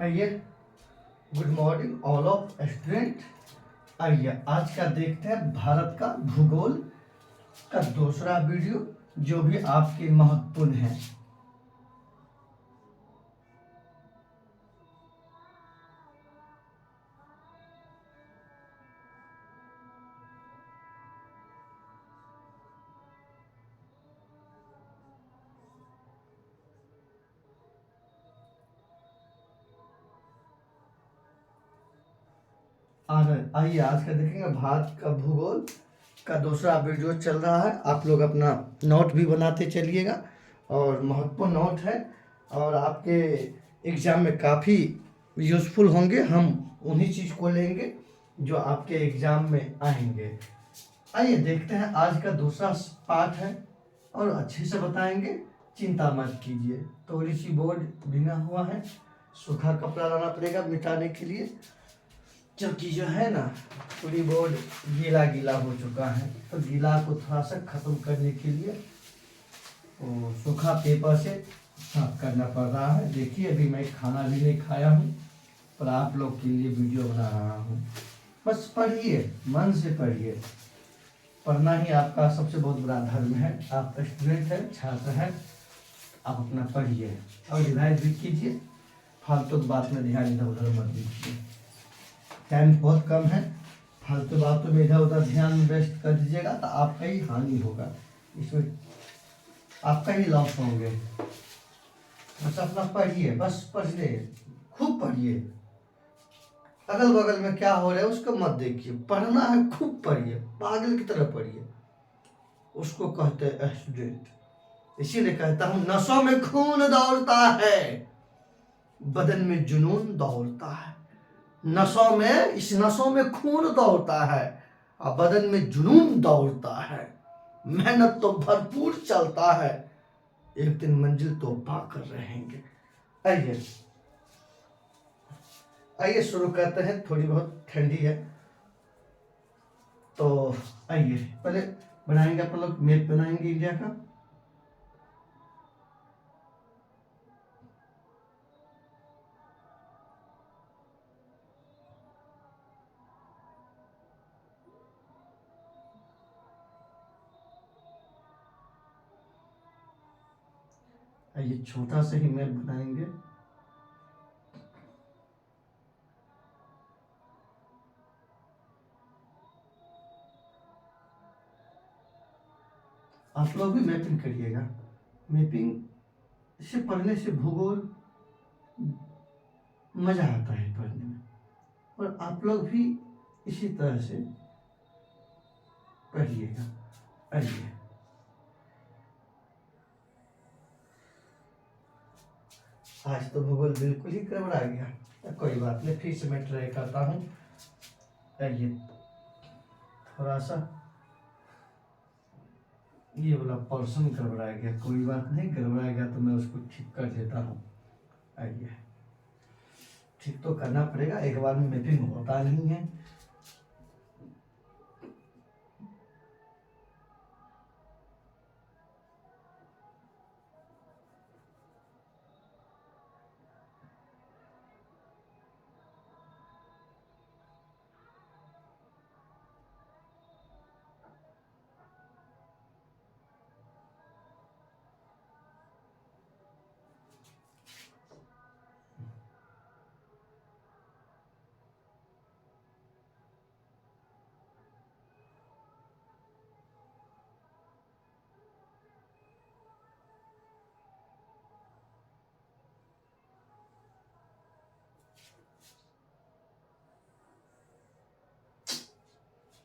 आइए, good morning all of student. आइए आज का देखते हैं भारत का भूगोल का दूसरा वीडियो जो भी आपके महत्वपूर्ण है। आइए आज का देखेंगे भारत का भूगोल का दूसरा वीडियो चल रहा है। आप लोग अपना नोट भी बनाते चलिएगा और महत्वपूर्ण नोट है और आपके एग्ज़ाम में काफ़ी यूज़फुल होंगे। हम उन्हीं चीज़ को लेंगे जो आपके एग्ज़ाम में आएंगे। आइए देखते हैं आज का दूसरा पार्ट है और अच्छे से बताएंगे, चिंता मत कीजिए। थोड़ी सी बोर्ड भीगा हुआ है, सूखा कपड़ा लाना पड़ेगा मिटाने के लिए, क्योंकि जो है ना पूरी बोर्ड गीला गीला हो चुका है। तो गीला को थोड़ा सा ख़त्म करने के लिए वो सूखा पेपर से साफ करना पड़ रहा है। देखिए अभी मैं खाना भी नहीं खाया हूँ पर आप लोग के लिए वीडियो बना रहा हूँ। बस पढ़िए, मन से पढ़िए। पढ़ना ही आपका सबसे बहुत बड़ा धर्म है। आप स्टूडेंट हैं, छात्र हैं, आप अपना पढ़िए और रिवाइज भी कीजिए। फालतू बात में ध्यान इधर उधर मत दीजिए, टाइम बहुत कम है। फालतू बातों में इधर उधर ध्यान वेस्ट कर दीजिएगा तो आपका ही हानि होगा, इसमें आपका ही लॉस होंगे। बस अपना पढ़िए, बस पढ़िए, खूब पढ़िए। अगल बगल में क्या हो रहा है उसको मत देखिए, पढ़ना है, खूब पढ़िए, पागल की तरह पढ़िए। उसको कहते हैं स्टूडेंट। इसीलिए कहता हूँ नसों में खून दौड़ता है, बदन में जुनून दौड़ता है। नसों में, इस नसों में खून दौड़ता है और बदन में जुनून दौड़ता है। मेहनत तो भरपूर चलता है, एक दिन मंजिल तो पाकर रहेंगे। आइए आइए शुरू करते हैं। थोड़ी बहुत ठंडी है तो आइए पहले बनाएंगे, अपन लोग मैप बनाएंगे इंडिया का। आइए छोटा सा ही मैप बनाएंगे। आप लोग भी मैपिंग करिएगा। मैपिंग से पढ़ने से भूगोल मजा आता है पढ़ने में, और आप लोग भी इसी तरह से पढ़िएगा। आइए आज तो भूगोल बिल्कुल ही गड़बड़ा गया, कोई बात नहीं, फिर से मैं ट्राई करता हूँ। आइए थोड़ा सा ये वाला पोर्शन गड़बड़ा गया, कोई बात नहीं, गड़बड़ा गया तो मैं उसको ठीक कर देता हूँ। आइए ठीक तो करना पड़ेगा, एक बार में मैपिंग होता नहीं है।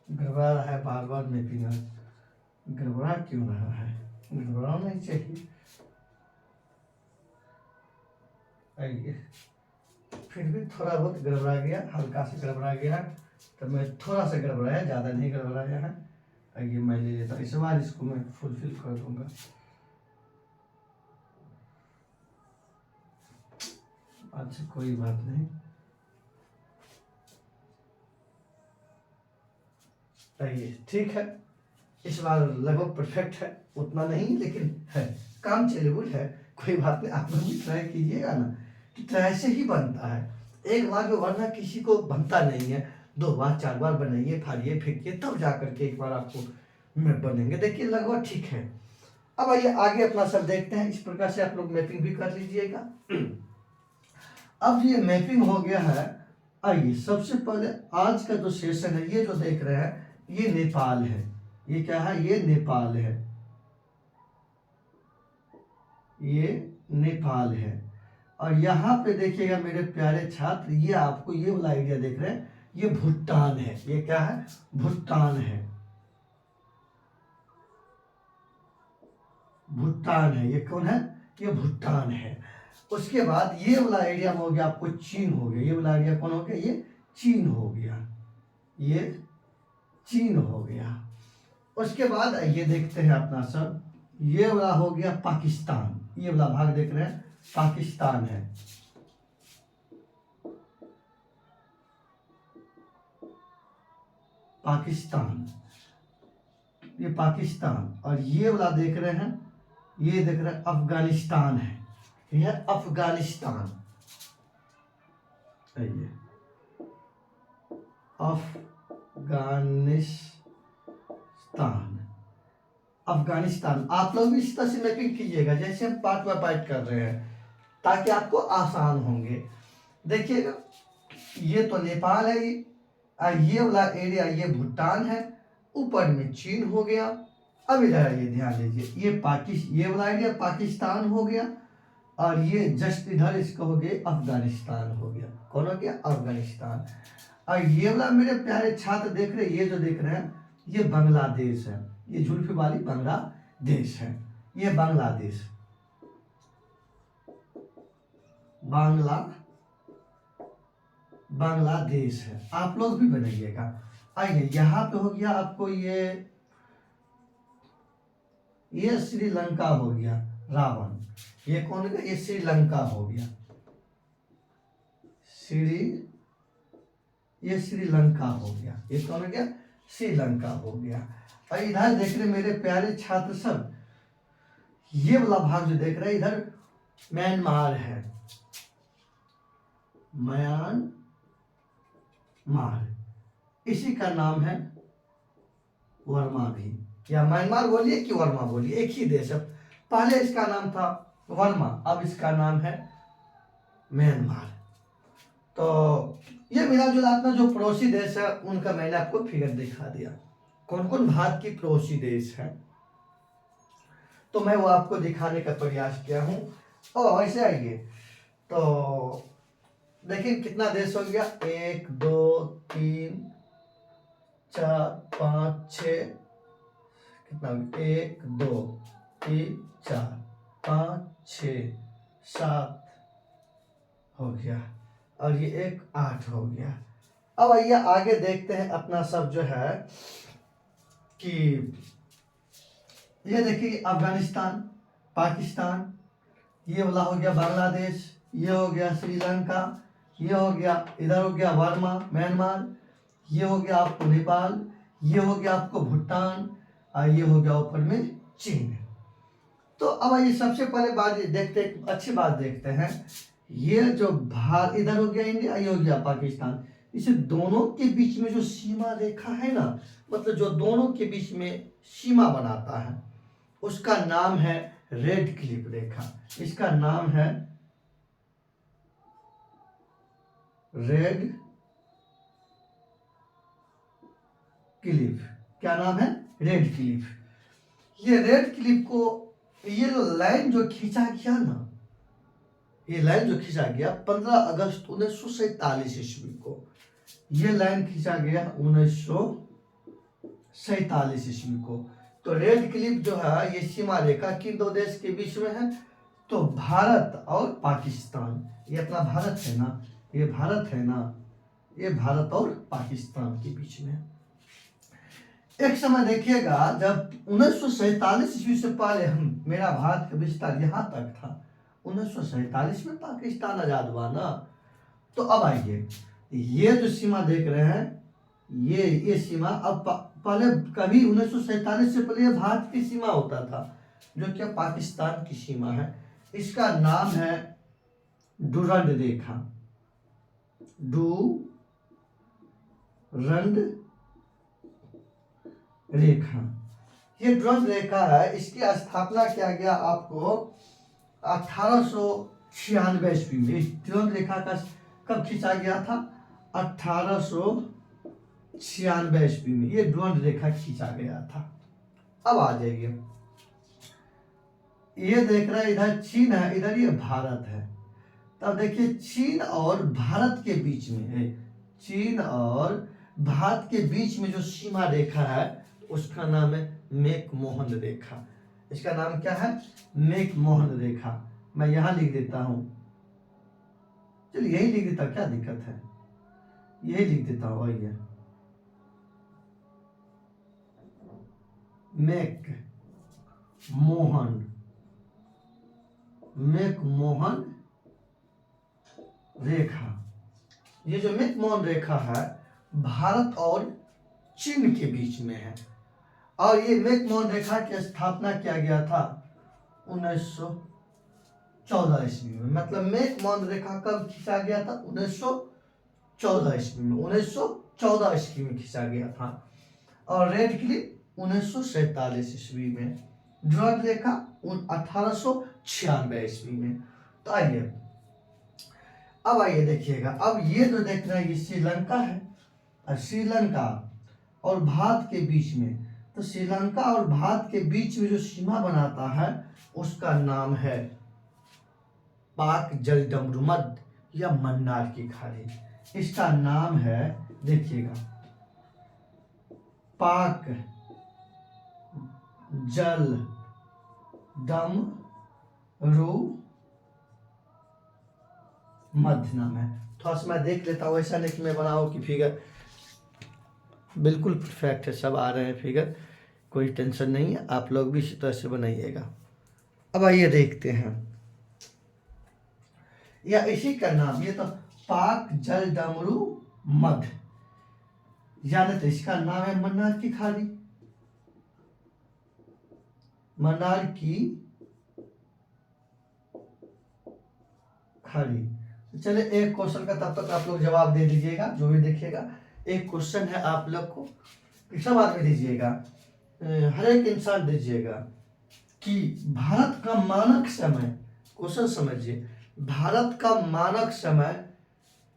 गड़बड़ा रहा है बार बार मैपिंग, गड़बड़ा क्यों रहा है? गड़बड़ाना नहीं चाहिए। आइए फिर भी थोड़ा बहुत गड़बड़ा गया, हल्का से गड़बड़ा गया, तो मैं थोड़ा सा गड़बड़ाया, ज़्यादा नहीं गड़बड़ाया है। आइए मैं ले लेता, इस बार इसको मैं फुलफिल कर दूंगा। अच्छा कोई बात नहीं। आइए ठीक है, इस बार लगभग परफेक्ट है, उतना नहीं लेकिन है, काम चलेबल है, कोई बात नहीं। आप लोग भी ट्राई कीजिएगा ना, तो ऐसे ही बनता है, एक बार में वरना किसी को बनता नहीं है, 2 बार 4 बार बनाइए, फाड़िए, फेंकिए, तब जा करके एक बार आपको मैप बनेंगे। देखिए लगभग ठीक है। अब आइए आगे अपना सब देखते हैं। इस प्रकार से आप लोग मैपिंग भी कर लीजिएगा। अब ये मैपिंग हो गया है। आइए सबसे पहले आज का जो सेशन है, ये जो देख रहे हैं ये नेपाल है। ये क्या है? ये नेपाल है, ये नेपाल है। और यहाँ पे देखिएगा मेरे प्यारे छात्र, ये आपको ये वाला आइडिया देख रहे हैं, ये भूटान है। ये क्या है? भूटान है, भूटान है। ये कौन है? ये भूटान है। उसके बाद ये वाला एरिया में हो गया आपको चीन हो गया। ये वाला एरिया कौन हो गया? ये चीन हो गया, ये चीन हो गया। उसके बाद ये देखते हैं अपना सब, ये वाला हो गया पाकिस्तान। ये वाला भाग देख रहे हैं, पाकिस्तान है। पाकिस्तान, ये पाकिस्तान। और ये वाला देख रहे हैं, ये देख रहे हैं अफगानिस्तान है। यह अफगानिस्तान, ये अफगानिस्तान, अफगानिस्तान। आप लोग भी इस तरह से मैपिंग कीजिएगा जैसे हम पार्ट बाय पार्ट कर रहे हैं, ताकि आपको आसान होंगे। देखिएगा ये तो नेपाल है, ये वाला एरिया ये भूटान है, ऊपर में चीन हो गया। अब इधर ये ध्यान दीजिए, ये वाला एरिया पाकिस्तान हो गया, और ये जस्ट इधर इसका हो गया अफगानिस्तान हो गया। कौन हो गया? अफगानिस्तान। और ये वाला मेरे प्यारे छात्र देख रहे हैं, ये जो देख रहे हैं ये बांग्लादेश है। ये जुल्फी वाली बांग्लादेश है, ये बांग्लादेश, बांग्लादेश है। आप लोग भी बनाइएगा। आइए यहाँ पे हो गया आपको ये श्रीलंका हो गया, रावण। ये कौन है? ये श्रीलंका हो गया, ये श्रीलंका हो गया। ये कौन हो गया? श्रीलंका हो गया। और इधर देख रहे मेरे प्यारे छात्र सब, ये वाला भाग जो देख रहे हैं इधर म्यांमार है, म्यांमार। इसी का नाम है वर्मा भी, या म्यांमार बोलिए कि वर्मा बोलिए, एक ही देश है। पहले इसका नाम था वर्मा, अब इसका नाम है म्यांमार। तो ये मिला जुला अपना जो पड़ोसी देश है उनका मैंने आपको फिगर दिखा दिया, कौन कौन भारत की पड़ोसी देश है, तो मैं वो आपको दिखाने का प्रयास किया हूँ। और ऐसे आइए तो देखिए कितना देश हो गया, 1 2 3 4 5 6, कितना 1 2 3 4 5 6 7 हो गया, और ये 1 8 हो गया। अब आइए आगे देखते हैं अपना सब जो है कि ये देखिए अफगानिस्तान, पाकिस्तान, ये वाला हो गया बांग्लादेश, ये हो गया श्रीलंका, ये हो गया इधर हो गया वर्मा म्यांमार, ये हो गया आपको नेपाल, ये हो गया आपको भूटान, और ये हो गया ऊपर में चीन। तो अब आइए सबसे पहले बात देखते हैं, अच्छी बात देखते हैं। ये जो भारत इधर हो गया इंडिया, ये हो गया पाकिस्तान, इसे दोनों के बीच में जो सीमा रेखा है ना, मतलब जो दोनों के बीच में सीमा बनाता है उसका नाम है रेड क्लिफ रेखा। इसका नाम है रेड क्लिफ। क्या नाम है? Red Cliff. ये रेड क्लिफ को, ये जो लाइन जो खींचा गया ना, ये लाइन जो खींचा गया 15 अगस्त 1947 ईस्वी को, ये लाइन खींचा गया 1947 ईस्वी को। तो रेड क्लिफ जो है ये सीमा रेखा किन दो देश के बीच में है? तो भारत और पाकिस्तान। ये अपना भारत है ना, ये भारत है ना, ये भारत और पाकिस्तान के बीच में। एक समय देखिएगा जब 1947 ईस्वी से पहले हम, मेरा भारत का विस्तार यहाँ तक था, 1947 में पाकिस्तान आजाद हुआ ना। तो अब आइए ये जो सीमा देख रहे हैं, ये सीमा अब पहले कभी 1947 से पहले भारत की सीमा होता था, जो क्या पाकिस्तान की सीमा है। इसका नाम है डुरंड रेखा, डुरंड रेखा, ये डुरंड रेखा है। इसकी स्थापना किया गया आपको 1896 ईस्वी में। इस डुरंड रेखा का कब खींचा गया था? 1896 ईस्वी में ये डुरंड रेखा खींचा गया था। अब आ जाइए, ये देख रहा है इधर चीन है, इधर ये भारत है। तब देखिए चीन और भारत के बीच में है, चीन और भारत के बीच में जो सीमा रेखा है उसका नाम है मैकमोहन रेखा। इसका नाम क्या है? मैकमोहन रेखा। मैं यहां लिख देता हूं, चलिए यही लिख देता, क्या दिक्कत है, यही लिख देता हूं। वही है मैकमोहन रेखा। ये जो मैकमोहन रेखा है भारत और चीन के बीच में है, और ये मैकमोहन रेखा की स्थापना किया गया था 1914 ईस्वी में। मतलब मैकमोहन रेखा कब खींचा गया था? 1914 ईस्वी में, 1914 ईस्वी में खींचा गया था। और रेड क्लिप 1947 ईस्वी में, डुरंड रेखा 1896 ईस्वी में। तो आइए, अब आइए देखिएगा, अब ये जो देख रहे हैं ये श्रीलंका है, और श्रीलंका और भारत के बीच में, तो श्रीलंका और भारत के बीच में जो सीमा बनाता है उसका नाम है पाक जलडमरूमध्य या मन्नार की खाड़ी। इसका नाम है, देखिएगा, पाक जलडमरूमध्य नाम है। थोड़ा सा मैं देख लेता हूँ, ऐसा नहीं कि मैं बनाऊँ कि फिगर बिल्कुल परफेक्ट है, सब आ रहे हैं फिगर, कोई टेंशन नहीं है, आप लोग भी इसी तरह से बनाइएगा। अब आइए देखते हैं, या इसी का नाम, ये तो पाक जलडमरूमध्य, यानी तो इसका नाम है मन्नार की खाड़ी, मन्नार की खाड़ी। चलिए एक क्वेश्चन का तब तक आप लोग जवाब दे दीजिएगा, जो भी देखिएगा। एक क्वेश्चन है आप लोग को, सब आदमी दीजिएगा, हर एक इंसान दीजिएगा कि भारत का मानक समय, क्वेश्चन समझिए, भारत का मानक समय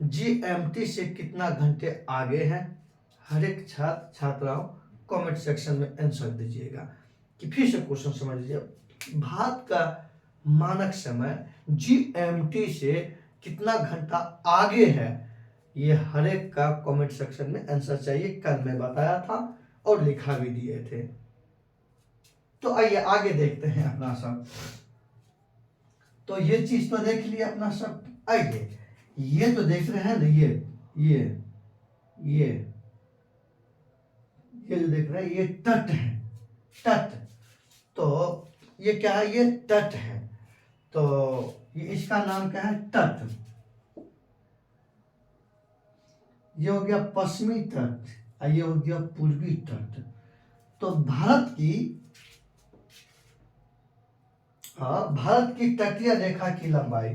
GMT से कितना घंटे आगे है? हर एक छात्र छात्राओं कमेंट सेक्शन में आंसर दीजिएगा। कि फिर से क्वेश्चन समझ लीजिए, भारत का मानक समय GMT से कितना घंटा आगे है? ये हर एक का कमेंट सेक्शन में आंसर चाहिए। कल मैं बताया था और लिखा भी दिए थे। तो आइए आगे देखते हैं अपना सब। तो ये चीज तो देख लिया अपना सब। आइए, ये तो देख रहे हैं ना, ये जो देख रहे हैं ये तट है, तट। तो ये क्या है? ये तट है। तो ये इसका नाम क्या है? तट। ये हो गया पश्चिमी तट, और ये हो गया पूर्वी तट। तो भारत की तटीय रेखा की लंबाई,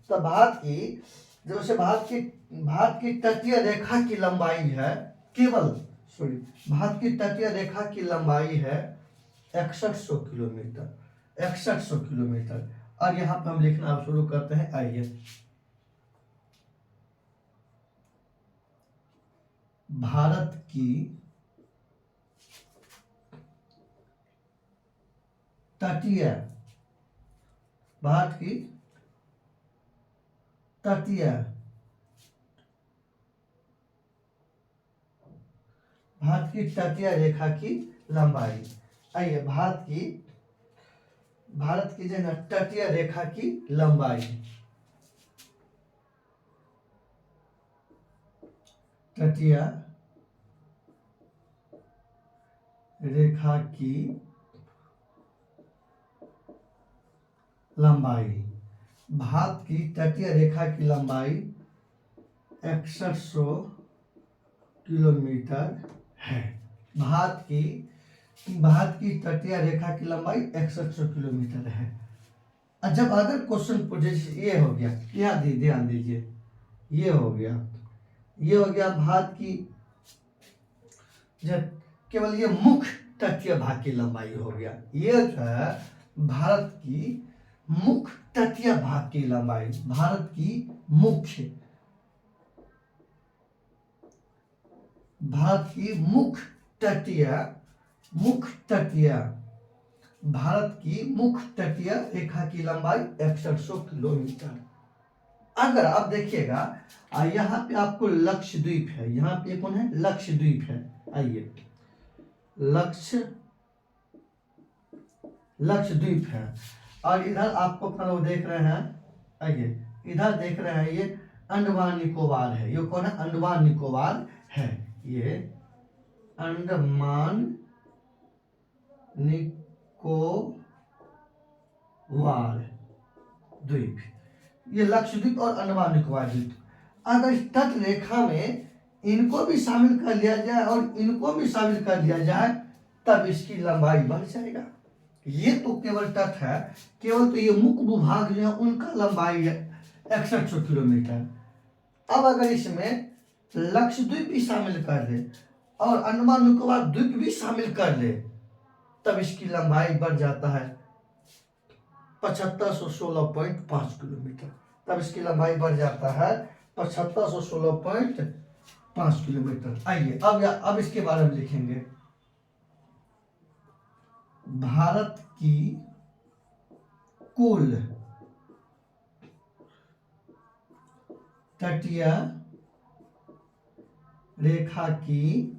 तो भारत की तटीय रेखा की लंबाई है भारत की तटीय रेखा की लंबाई है 6100 किलोमीटर, 6100 किलोमीटर। और यहाँ पे हम लिखना शुरू करते हैं। आइए, भारत की तटीय रेखा की लंबाई। आइए, भारत की जो है तटीय रेखा की लंबाई, तटीय रेखा की लंबाई, भारत की तटीय रेखा की लंबाई 6100 किलोमीटर है। भारत की तटीय रेखा की लंबाई 6100 किलोमीटर है। और जब अगर क्वेश्चन पूछे, ये हो गया, यहाँ ध्यान दीजिए, ये हो गया भारत की, जब केवल ये मुख्य तटीय भाग की लंबाई हो गया, ये जो है भारत की मुख्य तटीय भाग की लंबाई, भारत की मुख्य तटीय भारत की मुख्य तटीय रेखा की लंबाई 6100 किलोमीटर। अगर आप देखिएगा, यहाँ पे आपको लक्षद्वीप है, यहाँ पे कौन है, लक्षद्वीप है, आइए लक्षद्वीप है, और इधर आपको वो देख रहे हैं, आइए इधर देख रहे हैं, ये अंडमान निकोबार है, ये कौन है, अंडमान निकोबार है, ये अंडमान निकोबार द्वीप, ये लक्षद्वीप और अंडमान निकोबार द्वीप। अगर तट रेखा में इनको भी शामिल कर लिया जाए और इनको भी शामिल कर लिया जाए, तब इसकी लंबाई बढ़ जाएगा। ये तो केवल तट है, केवल तो ये मुख्य भूभाग जो है उनका लंबाई है 6100 किलोमीटर। अब अगर इसमें लक्षद्वीप भी शामिल कर दे और अंडमान निकोबार द्वीप भी शामिल कर ले, तब इसकी लंबाई बढ़ जाता है 7516.5 किलोमीटर। तब इसकी लंबाई बढ़ जाता है 7516.5 किलोमीटर। आइए अब इसके बारे में लिखेंगे, भारत की कुल तटीय रेखा की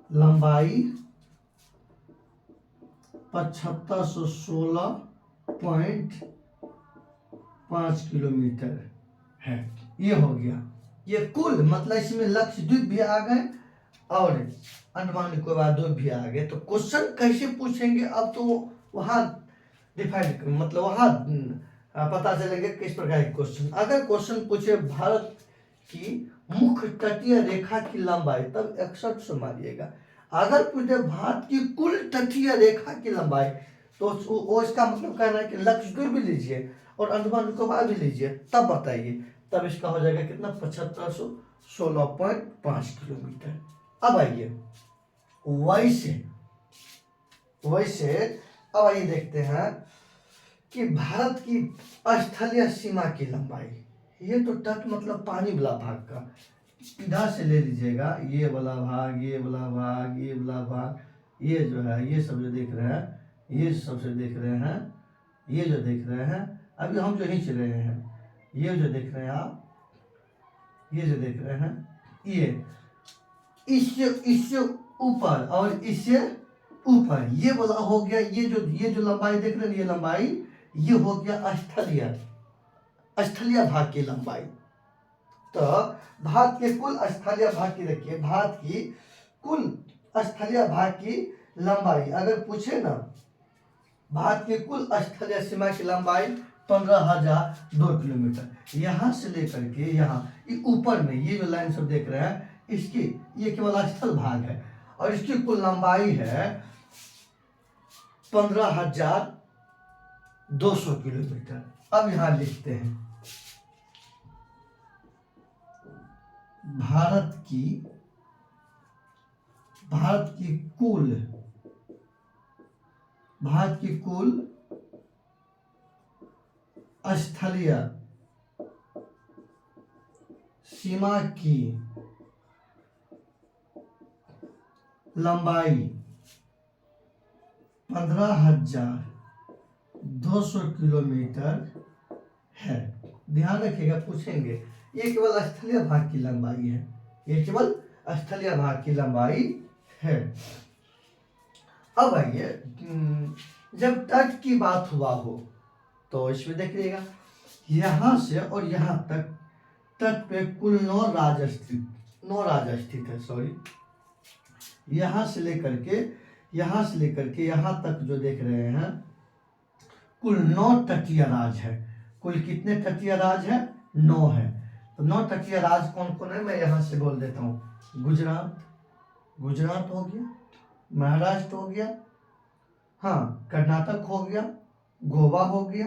लंबाई 7516.5 किलोमीटर है। ये हो गया, ये कुल, मतलब इसमें लक्षद्वीप भी आ गए और अंडमान निकोबार द्वीप भी आ गए। तो क्वेश्चन कैसे पूछेंगे, अब तो वहां डिफाइंड, मतलब वहां पता चलेगा किस प्रकार के क्वेश्चन। अगर क्वेश्चन पूछे भारत की मुख्य तटीय रेखा की लंबाई, तब 6100 मारिएगा। अगर पूछे भारत की कुल तटीय रेखा की लंबाई, तो वो इसका मतलब कहना है कि लक्षद्वीप भी लीजिए और अंडमान निकोबार भी लीजिए, तब बताइए, तब इसका हो जाएगा कितना, 7516.5 किलोमीटर। अब आइए वैसे अब आइए देखते हैं कि भारत की स्थलीय सीमा की लंबाई, ये तो तट मतलब पानी वाला भाग का, इधर से ले लीजिएगा, ये वाला भाग, ये वाला भाग, ये वाला भाग, ये जो है, ये सब जो देख रहे हैं, ये सबसे देख रहे हैं, ये जो देख रहे हैं, अभी हम जो खींच रहे हैं, ये जो देख रहे हैं आप, ये जो देख रहे हैं, ये इससे ऊपर और इससे ऊपर, ये वाला हो गया, ये जो लंबाई देख रहे हैं, ये लंबाई, ये हो गया स्थलीय भाग की लंबाई। तो भारत के कुल स्थलीय भाग की, देखिए भारत की कुल स्थलीय भाग की लंबाई अगर पूछे ना, भारत की कुल स्थलीय सीमा की लंबाई 15,002 किलोमीटर। यहाँ से लेकर के यहाँ ऊपर में ये जो लाइन सब देख रहे हैं, इसकी ये केवल स्थल भाग है और इसकी कुल लंबाई है 15,200 किलोमीटर। अब यहाँ लिखते हैं, भारत की कुल स्थलीय सीमा की लंबाई 15,200 किलोमीटर है। ध्यान रखिएगा, पूछेंगे, ये केवल स्थलीय भाग की लंबाई है, ये केवल स्थलीय भाग की लंबाई है। अब आइए, जब तट की बात हुआ हो तो इसमें देखिएगा, यहाँ से और यहाँ तक तट पे कुल 9 राज्य स्थित है, सॉरी, यहाँ से लेकर के यहाँ तक जो देख रहे हैं, कुल 9 तटीय राज है। कुल कितने तटीय राज है? 9 है। तो 9 तटीय राज कौन कौन है, मैं यहाँ से बोल देता हूँ। गुजरात हो गया, महाराष्ट्र हो गया, हाँ, कर्नाटक हो गया, गोवा हो गया,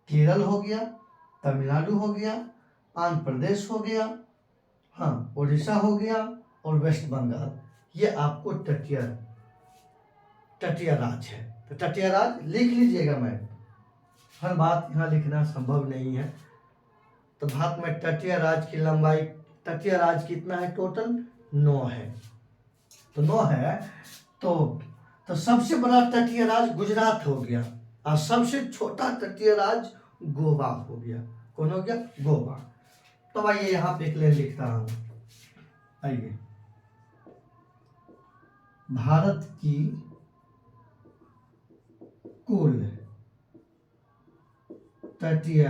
केरल हो गया, तमिलनाडु हो गया, आंध्र प्रदेश हो गया, हाँ, उड़ीसा हो गया और वेस्ट बंगाल। ये आपको तटीय राज्य है। तो तटीय राज्य लिख लीजिएगा। मैं हर बात यहाँ लिखना संभव नहीं है। तो भारत में तटीय राज्य की लंबाई, तटीय राज्य कितना है टोटल? 9 है। तो 9 है। तो सबसे बड़ा तटीय राज्य गुजरात हो गया और सबसे छोटा तटीय राज्य गोवा हो गया। कौन हो गया? गोवा। तो आइए यहाँ पे एक लाइन लिखता हूँ। आइए, भारत की कुल तटीय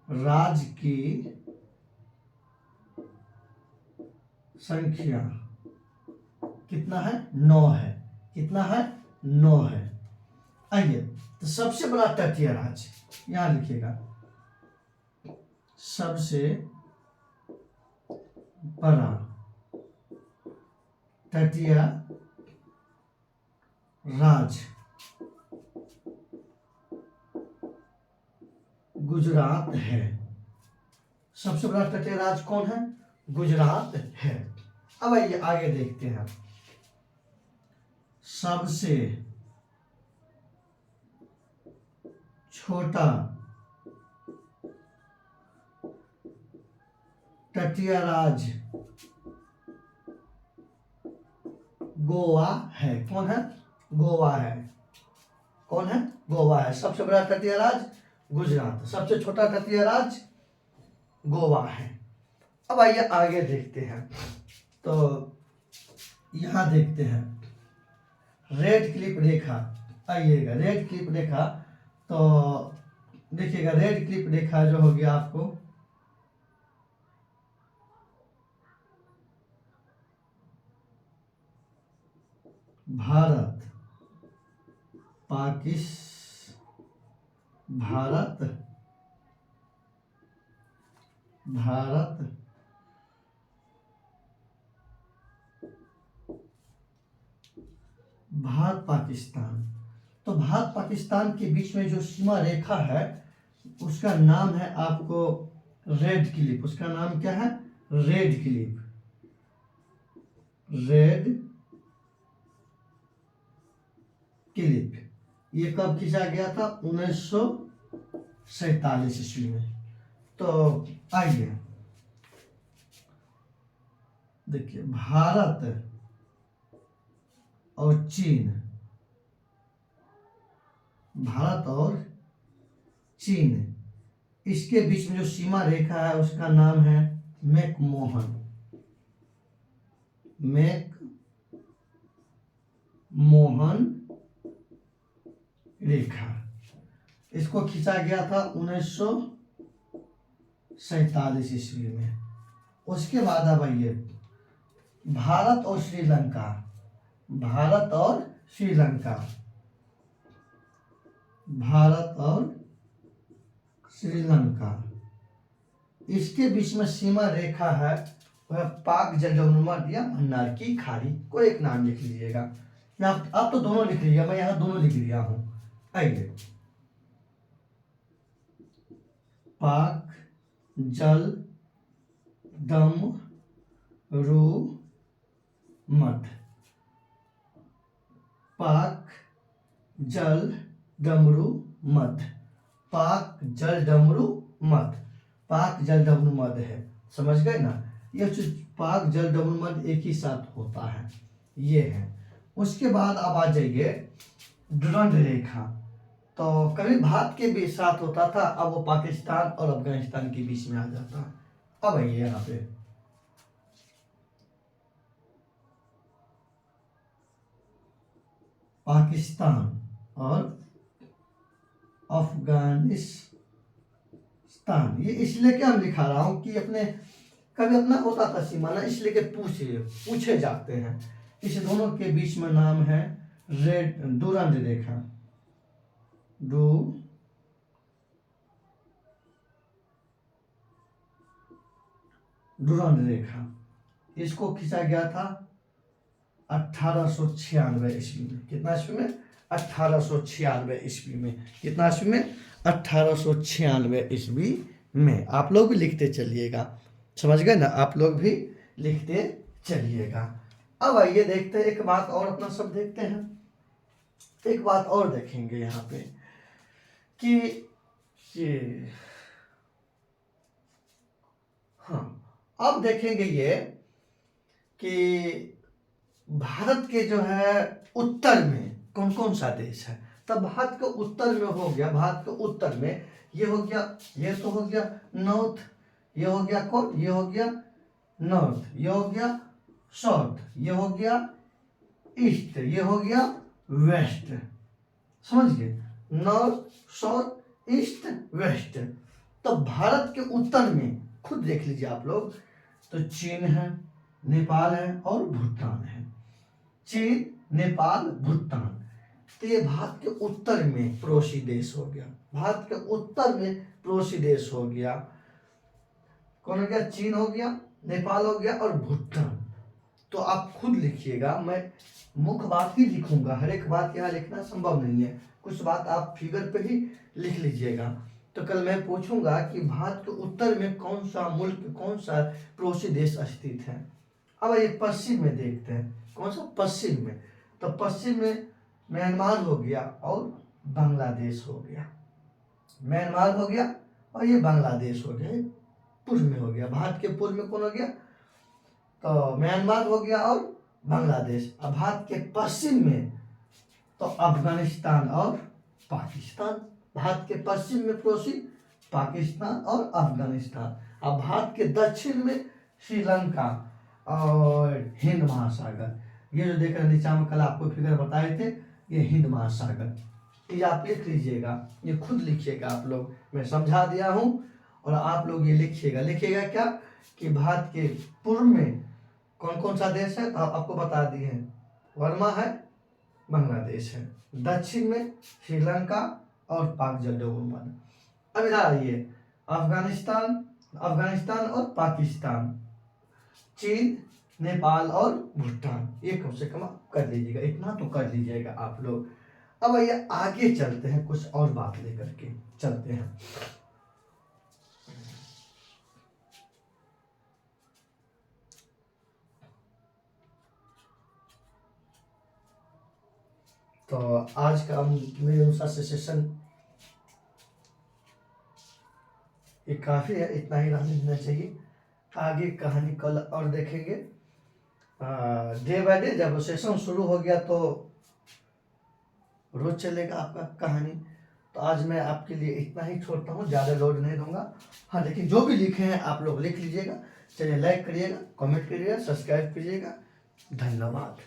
राज्य की संख्या कितना है? 9 है। कितना है? 9 है। आइए, तो सबसे बड़ा तटीय राज्य यहां लिखिएगा। सबसे बड़ा तटीय राज्य गुजरात है। सबसे बड़ा तटीय राज्य कौन है? गुजरात है। अब आइए आगे देखते हैं। सबसे छोटा तटीय राज्य गोवा है। कौन है? गोवा है। कौन है? गोवा है। सबसे बड़ा तटीय राज्य गुजरात, सबसे छोटा तटीय राज्य गोवा है। अब आइए आगे देखते हैं। तो यहां देखते हैं रेड क्लिप रेखा। आइएगा, रेड क्लिप रेखा। तो देखिएगा, रेड क्लिप रेखा जो हो गया आपको, भारत पाकिस्तान। तो भारत पाकिस्तान के बीच में जो सीमा रेखा है उसका नाम है आपको रेड क्लिप। उसका नाम क्या है? Red clip. Red clip. ये कब खींचा गया था? 1947 ईस्वी में। तो आइए देखिए, भारत और चीन, भारत और चीन, इसके बीच में जो सीमा रेखा है उसका नाम है मैकमोहन रेखा। इसको खींचा गया था 1947 ईस्वी में। उसके बाद अब आइए, भारत और श्रीलंका, भारत और श्रीलंका, भारत और श्रीलंका, इसके बीच में सीमा रेखा है वह पाक जलनुमा या मन्नार की खाड़ी। को एक नाम लिख लीजिएगा। आप तो दोनों लिख लीजिएगा, मैं यहाँ दोनों लिख लिया हूं। आइए, पाक जल दम रू मध, पाक जल डमरू मध, पाक जल डमरू मध, पाक जल डमरू मध है। समझ गए ना? ये पाक जल डमरू मध एक ही साथ होता है, ये है। उसके बाद अब आ जाइए डुरंड रेखा। तो कभी भारत के भी साथ होता था, अब वो पाकिस्तान और अफगानिस्तान के बीच में आ जाता है। अब आइए यहाँ पे, पाकिस्तान और अफगानिस्तान, ये इसलिए क्या हम लिखा रहा हूं कि अपने कभी अपना होता था सीमा ना, इसलिए कि पूछे जाते हैं। इस दोनों के बीच में नाम है रेड डुरंड रेखा। डुरंड रेखा, इसको खींचा गया था 1896 ईस्वी में। कितना ईस्वी में? 1896 ईस्वी में। कितना ईस्वी में? 1896 ईस्वी में। आप लोग भी लिखते चलिएगा, समझ गए ना? आप लोग भी लिखते चलिएगा। अब आइए देखते हैं एक बात और, अपना सब देखते हैं। एक बात और देखेंगे यहाँ पे कि ये, हाँ, अब देखेंगे ये कि भारत के जो है उत्तर में कौन कौन सा देश है। तब भारत के उत्तर में हो गया, भारत के उत्तर में ये हो गया, ये तो हो गया नॉर्थ, ये हो गया कौन? ये हो गया नॉर्थ, ये हो गया साउथ, ये हो गया ईस्ट, ये हो गया वेस्ट। समझ गए? North, south, east, west. तो भारत के उत्तर में खुद देख लीजिए आप लोग, तो चीन है, नेपाल है और भूटान है। चीन, नेपाल, भूटान। तो ये भारत के उत्तर में पड़ोसी देश हो गया। भारत के उत्तर में पड़ोसी देश हो गया। कौन हो गया? चीन हो गया, नेपाल हो गया और भूटान। तो आप खुद लिखिएगा, मैं मुख्य बात ही लिखूंगा, हर एक बात यहाँ लिखना संभव नहीं है। कुछ बात आप फिगर पे ही लिख लीजिएगा। तो कल मैं पूछूंगा कि भारत के उत्तर में कौन सा मुल्क, कौन सा पड़ोसी देश स्थित है। अब ये पश्चिम में देखते हैं, कौन सा? पश्चिम में। तो पश्चिम में म्यांमार हो गया और बांग्लादेश हो गया। म्यांमार हो गया और ये बांग्लादेश हो गया। पूर्व में हो गया, भारत के पूर्व में कौन हो गया? तो म्यांमार हो गया और बांग्लादेश। अब भारत के पश्चिम में तो अफगानिस्तान और पाकिस्तान। भारत के पश्चिम में पड़ोसी पाकिस्तान और अफगानिस्तान। अब भारत के दक्षिण में श्रीलंका और हिंद महासागर। ये जो देख रहे हैं नीचा में, कल आपको फिगर बताए थे, ये हिंद महासागर। ये आप लिख लीजिएगा, ये खुद लिखिएगा आप लोग, मैं समझा दिया हूँ और आप लोग ये लिखिएगा। लिखिएगा क्या कि भारत के पूर्व में कौन कौन सा देश है, तो आपको बता दिए हैं, वर्मा है, बांग्लादेश है। दक्षिण में श्रीलंका और पाक जलोवन। अब इधर आइए, अफगानिस्तान, अफगानिस्तान और पाकिस्तान, चीन, नेपाल और भूटान। ये कम से कम कर लीजिएगा, इतना तो कर लीजिएगा आप लोग। अब आइए आगे चलते हैं, कुछ और बात लेकर के चलते हैं। तो आज का मेरे अनुसार से सेशन ये काफ़ी है, इतना ही रहना चाहिए। आगे कहानी कल और देखेंगे। डे बाय डे जब सेशन शुरू हो गया तो रोज चलेगा आपका कहानी। तो आज मैं आपके लिए इतना ही छोड़ता हूँ, ज़्यादा लोड नहीं दूंगा। हाँ, लेकिन जो भी लिखे हैं आप लोग लिख लीजिएगा। चलिए, लाइक करिएगा, कमेंट करिएगा, सब्सक्राइब करिएगा। धन्यवाद।